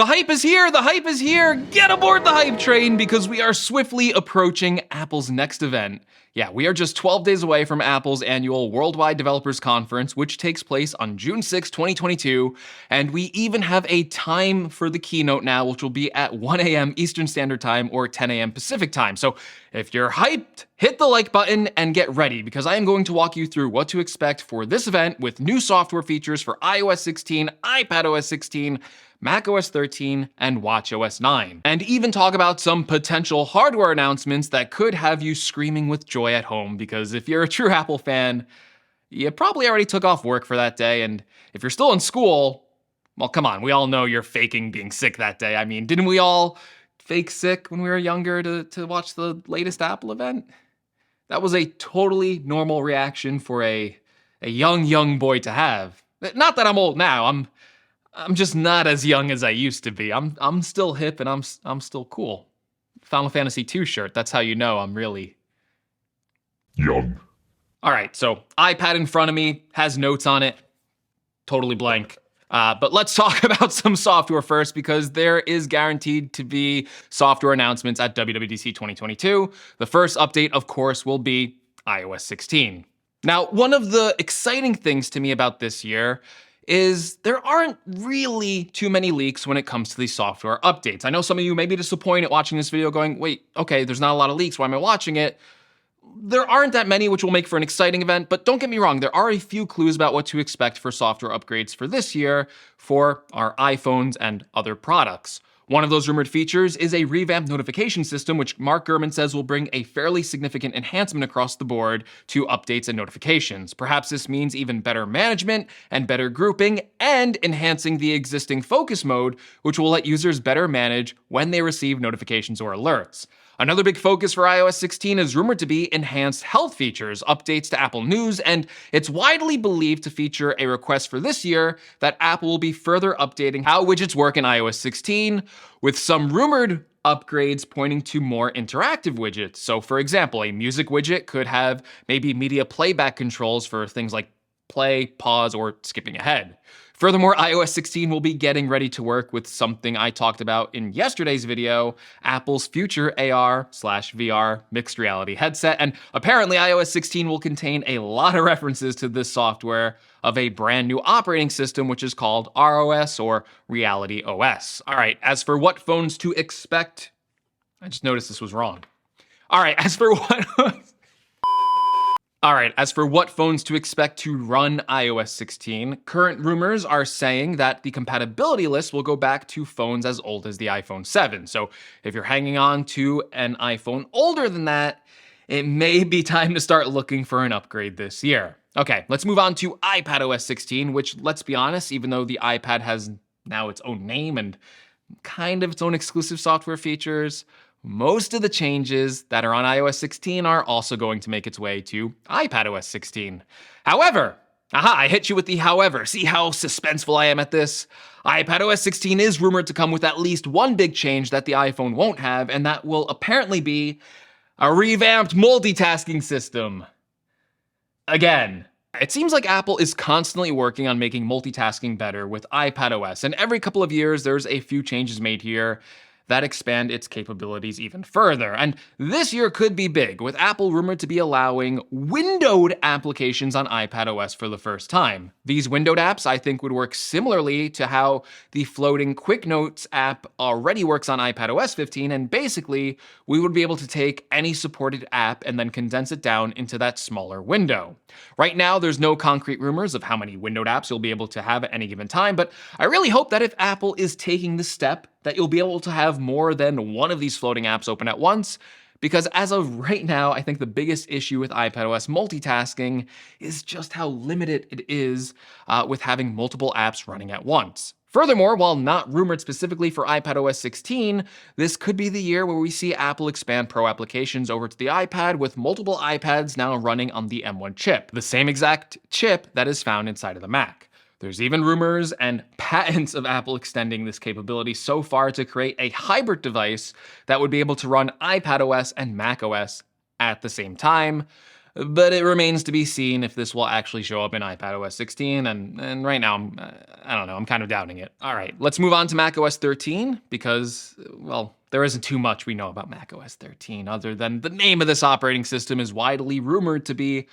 The hype is here! The hype is here! Get aboard the hype train because we are swiftly approaching Apple's next event. Yeah, we are just 12 days away from Apple's annual Worldwide Developers Conference, which takes place on June 6, 2022, and we even have a time for the keynote now, which will be at 1 a.m. Eastern Standard Time or 10 a.m. Pacific Time. So if you're hyped, hit the like button and get ready because I am going to walk you through what to expect for this event with new software features for iOS 16, iPadOS 16, macOS 13, and watchOS 9. And even talk about some potential hardware announcements that could have you screaming with joy at home, because if you're a true Apple fan, you probably already took off work for that day, and if you're still in school, well, come on, we all know you're faking being sick that day. I mean, didn't we all fake sick when we were younger to watch the latest Apple event? That was a totally normal reaction for a young boy to have. Not that I'm old now, I'm just not as young as I used to be. I'm still hip and I'm still cool. Final Fantasy II shirt, that's how you know I'm really young. All right, so iPad in front of me, has notes on it, totally blank. But let's talk about some software first because there is guaranteed to be software announcements at WWDC 2022. The first update, of course, will be iOS 16. Now, one of the exciting things to me about this year is there aren't really too many leaks when it comes to these software updates. I know some of you may be disappointed watching this video going, wait, okay, there's not a lot of leaks, why am I watching it? There aren't that many, which will make for an exciting event, but don't get me wrong, there are a few clues about what to expect for software upgrades for this year for our iPhones and other products. One of those rumored features is a revamped notification system, which Mark Gurman says will bring a fairly significant enhancement across the board to updates and notifications. Perhaps this means even better management and better grouping and enhancing the existing focus mode, which will let users better manage when they receive notifications or alerts. Another big focus for iOS 16 is rumored to be enhanced health features, updates to Apple News, and it's widely believed to feature a request for this year that Apple will be further updating how widgets work in iOS 16, with some rumored upgrades pointing to more interactive widgets. So for example, a music widget could have maybe media playback controls for things like play, pause, or skipping ahead. Furthermore, iOS 16 will be getting ready to work with something I talked about in yesterday's video, Apple's future AR/VR mixed reality headset, and apparently iOS 16 will contain a lot of references to this software of a brand new operating system, which is called ROS or Reality OS. All right, as for what phones to expect, I just noticed this was wrong. All right, as for what phones to expect to run iOS 16, current rumors are saying that the compatibility list will go back to phones as old as the iPhone 7. So if you're hanging on to an iPhone older than that, it may be time to start looking for an upgrade this year. Okay, let's move on to iPadOS 16, which, let's be honest, even though the iPad has now its own name and kind of its own exclusive software features, most of the changes that are on iOS 16 are also going to make its way to iPadOS 16. However, I hit you with the however. See how suspenseful I am at this? iPadOS 16 is rumored to come with at least one big change that the iPhone won't have, and that will apparently be a revamped multitasking system. Again, it seems like Apple is constantly working on making multitasking better with iPadOS, and every couple of years there's a few changes made here that expand its capabilities even further. And this year could be big, with Apple rumored to be allowing windowed applications on iPadOS for the first time. These windowed apps, I think, would work similarly to how the floating Quick Notes app already works on iPadOS 15, and basically, we would be able to take any supported app and then condense it down into that smaller window. Right now, there's no concrete rumors of how many windowed apps you'll be able to have at any given time, but I really hope that if Apple is taking this step, that you'll be able to have more than one of these floating apps open at once, because as of right now, I think the biggest issue with iPadOS multitasking is just how limited it is with having multiple apps running at once. Furthermore, while not rumored specifically for iPadOS 16, this could be the year where we see Apple expand Pro applications over to the iPad, with multiple iPads now running on the M1 chip, the same exact chip that is found inside of the Mac. There's even rumors and patents of Apple extending this capability so far to create a hybrid device that would be able to run iPadOS and macOS at the same time. but it remains to be seen if this will actually show up in iPadOS 16, and right now, I don't know, I'm kind of doubting it. All right, let's move on to macOS 13, because, well, there isn't too much we know about macOS 13, other than the name of this operating system is widely rumored to be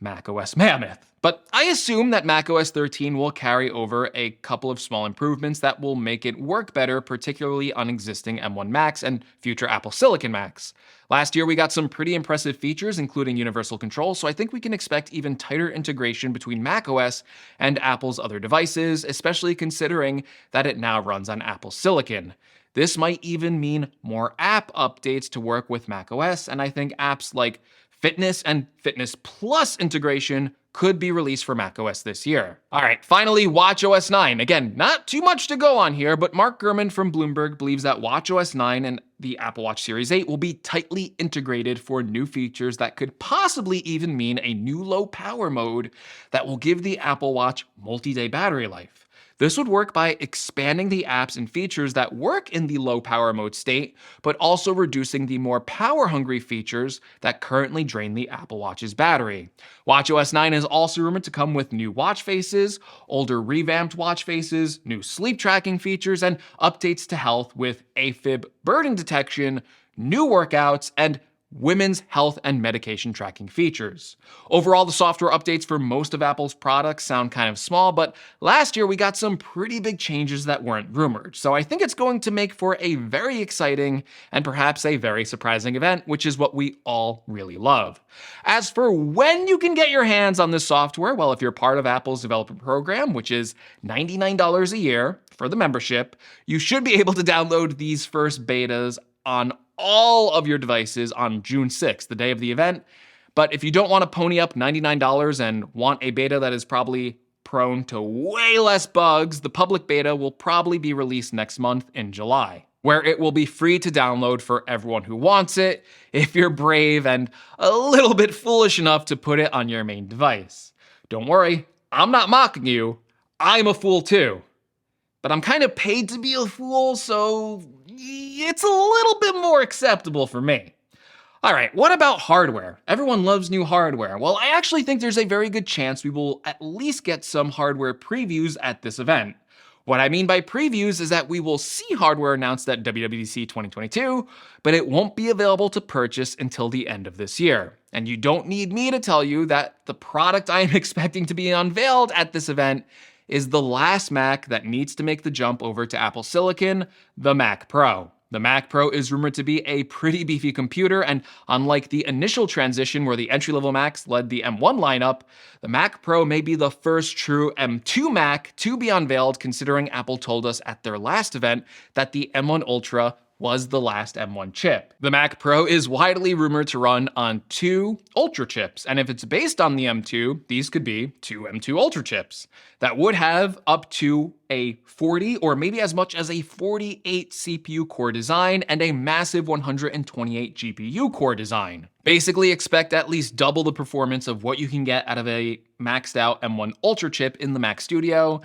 macOS Mammoth. But I assume that macOS 13 will carry over a couple of small improvements that will make it work better, particularly on existing M1 Macs and future Apple Silicon Macs. Last year, we got some pretty impressive features, including universal control, so I think we can expect even tighter integration between macOS and Apple's other devices, especially considering that it now runs on Apple Silicon. This might even mean more app updates to work with macOS, and I think apps like Fitness and Fitness Plus integration could be released for macOS this year. All right, finally, watchOS 9. Again, not too much to go on here, but Mark Gurman from Bloomberg believes that watchOS 9 and the Apple Watch Series 8 will be tightly integrated for new features that could possibly even mean a new low power mode that will give the Apple Watch multi-day battery life. This would work by expanding the apps and features that work in the low power mode state, but also reducing the more power-hungry features that currently drain the Apple Watch's battery. watchOS 9 is also rumored to come with new watch faces, older revamped watch faces, new sleep tracking features, and updates to health with AFib burden detection, new workouts, and women's health and medication tracking features. Overall, the software updates for most of Apple's products sound kind of small, but last year we got some pretty big changes that weren't rumored, so I think it's going to make for a very exciting and perhaps a very surprising event, which is what we all really love. As for when you can get your hands on this software, well, if you're part of Apple's developer program, which is $99 a year for the membership, you should be able to download these first betas on all of your devices on June 6th, the day of the event. But if you don't want to pony up $99 and want a beta that is probably prone to way less bugs, the public beta will probably be released next month in July, where it will be free to download for everyone who wants it, if you're brave and a little bit foolish enough to put it on your main device. Don't worry, I'm not mocking you. I'm a fool too. But I'm kind of paid to be a fool, so it's a little bit more acceptable for me. All right, what about hardware? Everyone loves new hardware. Well, I actually think there's a very good chance we will at least get some hardware previews at this event. What I mean by previews is that we will see hardware announced at WWDC 2022, but it won't be available to purchase until the end of this year. And you don't need me to tell you that the product I am expecting to be unveiled at this event is the last Mac that needs to make the jump over to Apple Silicon, the Mac Pro. The Mac Pro is rumored to be a pretty beefy computer, and unlike the initial transition where the entry-level Macs led the M1 lineup, the Mac Pro may be the first true M2 Mac to be unveiled, considering Apple told us at their last event that the M1 Ultra was the last M1 chip. The Mac Pro is widely rumored to run on 2 Ultra chips, and if it's based on the M2, these could be 2 M2 Ultra chips that would have up to a 40 or maybe as much as a 48 CPU core design and a massive 128 GPU core design. Basically expect at least double the performance of what you can get out of a maxed out M1 Ultra chip in the Mac Studio.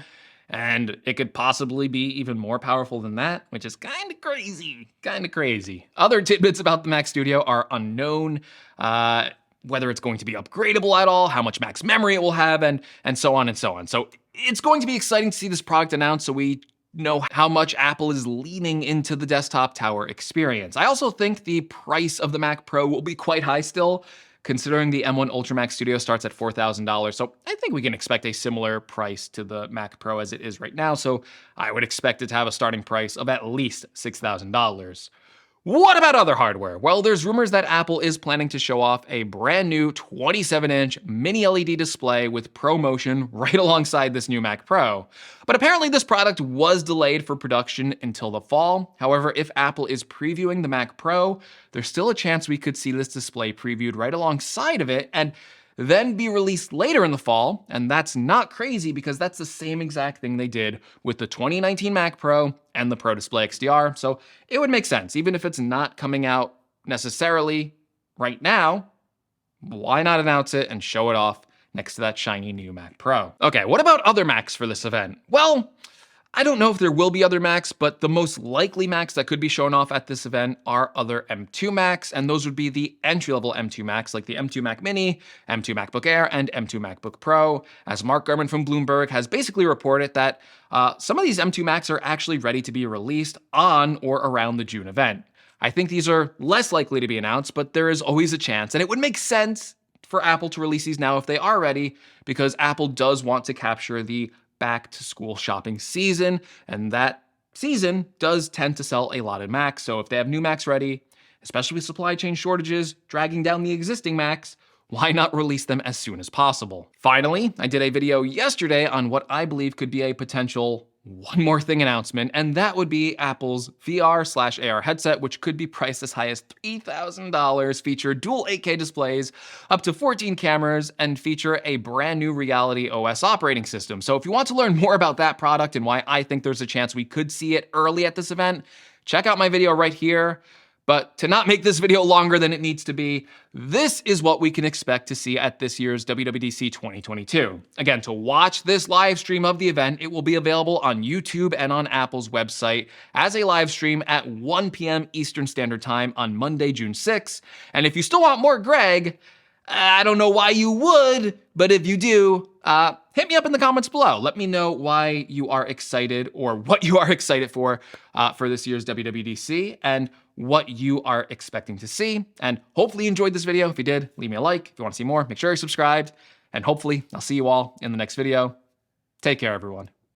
And it could possibly be even more powerful than that, which is kind of crazy. Other tidbits about the Mac Studio are unknown, whether it's going to be upgradable at all, how much max memory it will have, and so on and so on. So it's going to be exciting to see this product announced so we know how much Apple is leaning into the desktop tower experience. I also think the price of the Mac Pro will be quite high still, considering the M1 Ultra Mac Studio starts at $4,000, so I think we can expect a similar price to the Mac Pro as it is right now, so I would expect it to have a starting price of at least $6,000. What about other hardware? Well, there's rumors that Apple is planning to show off a brand new 27-inch mini LED display with ProMotion right alongside this new Mac Pro. But apparently this product was delayed for production until the fall. However, if Apple is previewing the Mac Pro, there's still a chance we could see this display previewed right alongside of it and then be released later in the fall, and that's not crazy because that's the same exact thing they did with the 2019 Mac Pro and the Pro Display XDR, so it would make sense. Even if it's not coming out necessarily right now, why not announce it and show it off next to that shiny new Mac Pro? Okay, what about other Macs for this event? Well, I don't know if there will be other Macs, but the most likely Macs that could be shown off at this event are other M2 Macs, and those would be the entry-level M2 Macs like the M2 Mac Mini, M2 MacBook Air, and M2 MacBook Pro, as Mark Gurman from Bloomberg has basically reported that some of these M2 Macs are actually ready to be released on or around the June event. I think these are less likely to be announced, but there is always a chance, and it would make sense for Apple to release these now if they are ready, because Apple does want to capture the back to school shopping season, and that season does tend to sell a lot of Macs. So if they have new Macs ready, especially with supply chain shortages dragging down the existing Macs, why not release them as soon as possible? Finally, I did a video yesterday on what I believe could be a potential one more thing announcement, and that would be Apple's VR/AR headset, which could be priced as high as $3,000, feature dual 8K displays, up to 14 cameras, and feature a brand new Reality OS operating system. So if you want to learn more about that product and why I think there's a chance we could see it early at this event, check out my video right here. But to not make this video longer than it needs to be, this is what we can expect to see at this year's WWDC 2022. Again, to watch this live stream of the event, it will be available on YouTube and on Apple's website as a live stream at 1 p.m. Eastern Standard Time on Monday, June 6th. And if you still want more Greg, I don't know why you would, but if you do, hit me up in the comments below. Let me know why you are excited or what you are excited for this year's WWDC and what you are expecting to see. And hopefully you enjoyed this video. If you did, leave me a like. If you want to see more, make sure you're subscribed. And hopefully I'll see you all in the next video. Take care, everyone.